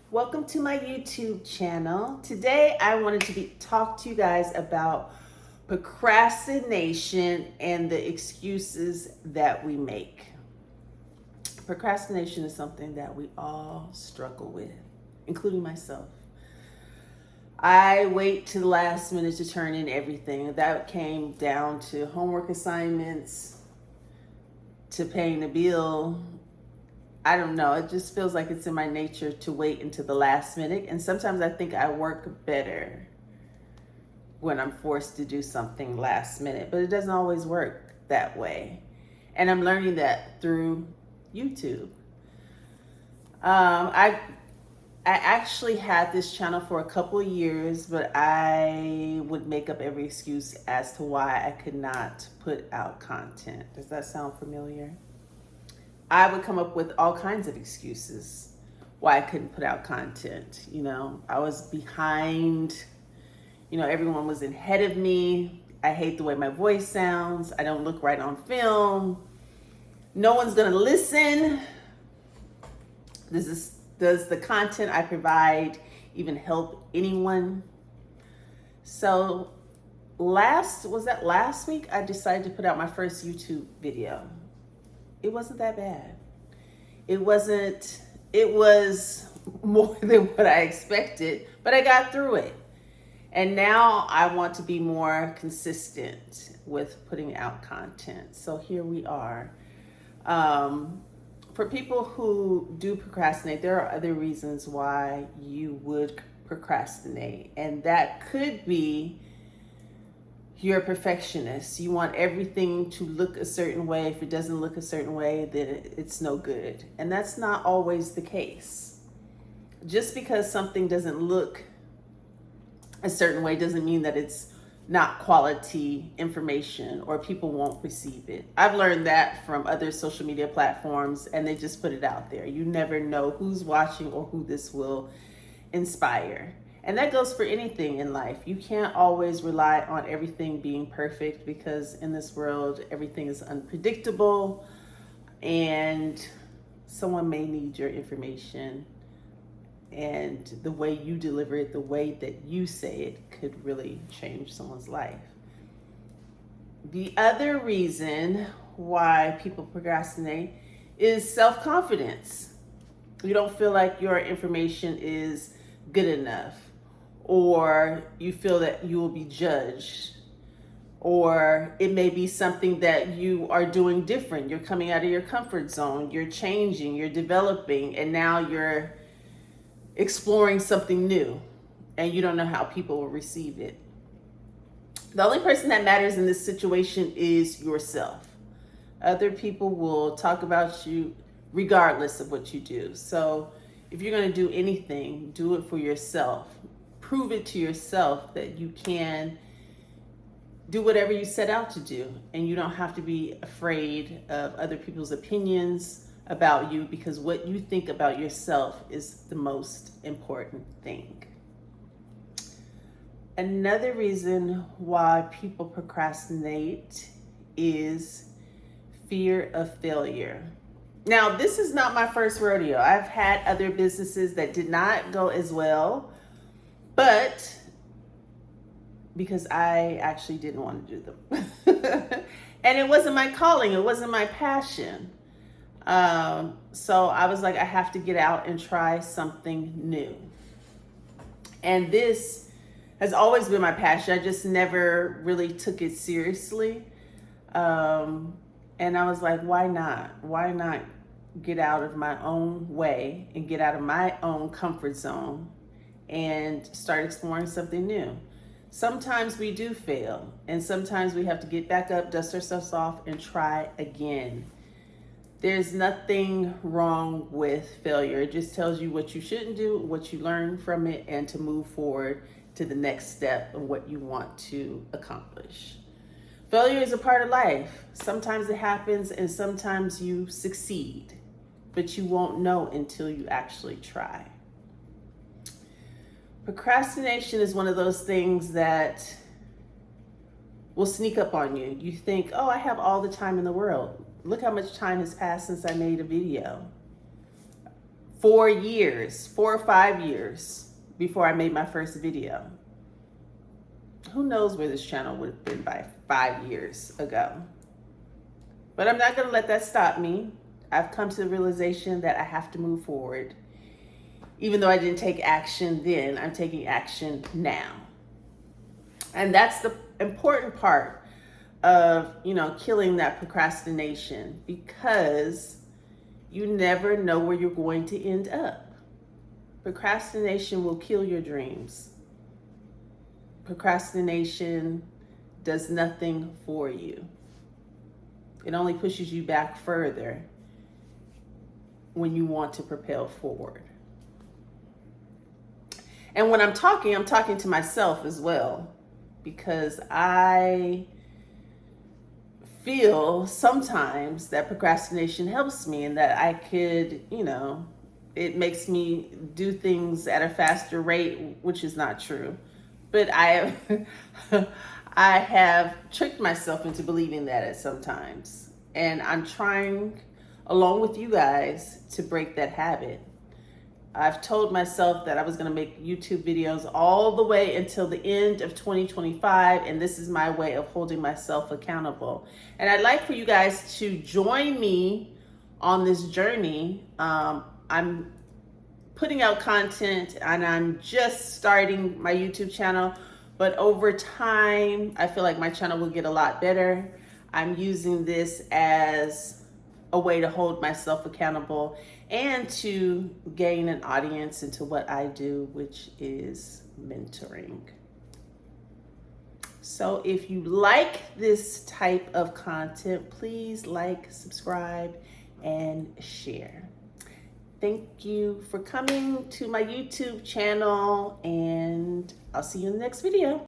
Welcome to my YouTube channel. Today I wanted to talk to you guys about procrastination and the excuses that we make. Procrastination is something that we all struggle with, including myself. I wait to the last minute to turn in everything. That came down to homework assignments, to paying a bill. I don't know. It just feels like it's in my nature to wait until the last minute. And sometimes I think I work better when I'm forced to do something last minute, but it doesn't always work that way. And I'm learning that through YouTube. I actually had this channel for a couple of years, but I would make up every excuse as to why I could not put out content. Does that sound familiar? I would come up with all kinds of excuses why I couldn't put out content. I was behind, everyone was ahead of me. I hate the way my voice sounds. I don't look right on film. No one's gonna listen. Does the content I provide even help anyone? So last week I decided to put out my first YouTube video. It wasn't that bad. It was more than what I expected, but I got through it. And now I want to be more consistent with putting out content. So here we are. For people who do procrastinate, there are other reasons why you would procrastinate. And that could be you're a perfectionist. You want everything to look a certain way. If it doesn't look a certain way, then it's no good. And that's not always the case. Just because something doesn't look a certain way doesn't mean that it's not quality information or people won't receive it. I've learned that from other social media platforms, and they just put it out there. You never know who's watching or who this will inspire. And that goes for anything in life. You can't always rely on everything being perfect, because in this world, everything is unpredictable and someone may need your information, and the way you deliver it, the way that you say it, could really change someone's life. The other reason why people procrastinate is self-confidence. You don't feel like your information is good enough, or you feel that you will be judged, or it may be something that you are doing different. You're coming out of your comfort zone, you're changing, you're developing, and now you're exploring something new, and you don't know how people will receive it. The only person that matters in this situation is yourself. Other people will talk about you regardless of what you do. So if you're going to do anything, do it for yourself. Prove it to yourself that you can do whatever you set out to do, and you don't have to be afraid of other people's opinions about you, because what you think about yourself is the most important thing. Another reason why people procrastinate is fear of failure. Now, this is not my first rodeo. I've had other businesses that did not go as well, but because I actually didn't want to do them. And it wasn't my calling, it wasn't my passion. So I was like, I have to get out and try something new. And this has always been my passion. I just never really took it seriously. And I was like, why not? Why not get out of my own way and get out of my own comfort zone and start exploring something new? Sometimes we do fail, and sometimes we have to get back up, dust ourselves off, and try again. There's nothing wrong with failure. It just tells you what you shouldn't do, what you learn from it, and to move forward to the next step of what you want to accomplish. Failure is a part of life. Sometimes it happens and sometimes you succeed, but you won't know until you actually try. Procrastination is one of those things that will sneak up on you. You think, oh, I have all the time in the world. Look how much time has passed since I made a video. 4 or 5 years before I made my first video. Who knows where this channel would have been by 5 years ago. But I'm not going to let that stop me. I've come to the realization that I have to move forward. Even though I didn't take action then, I'm taking action now. And that's the important part of, killing that procrastination, because you never know where you're going to end up. Procrastination will kill your dreams. Procrastination does nothing for you. It only pushes you back further when you want to propel forward. And when I'm talking to myself as well, because I feel sometimes that procrastination helps me, and that I could, it makes me do things at a faster rate, which is not true. But I have tricked myself into believing that at sometimes. And I'm trying, along with you guys, to break that habit. I've told myself that I was going to make YouTube videos all the way until the end of 2025, and this is my way of holding myself accountable. And I'd like for you guys to join me on this journey. I'm putting out content, and I'm just starting my YouTube channel, but over time, I feel like my channel will get a lot better. I'm using this as a way to hold myself accountable and to gain an audience into what I do, which is mentoring. So if you like this type of content, please like, subscribe, and share. Thank you for coming to my YouTube channel, and I'll see you in the next video.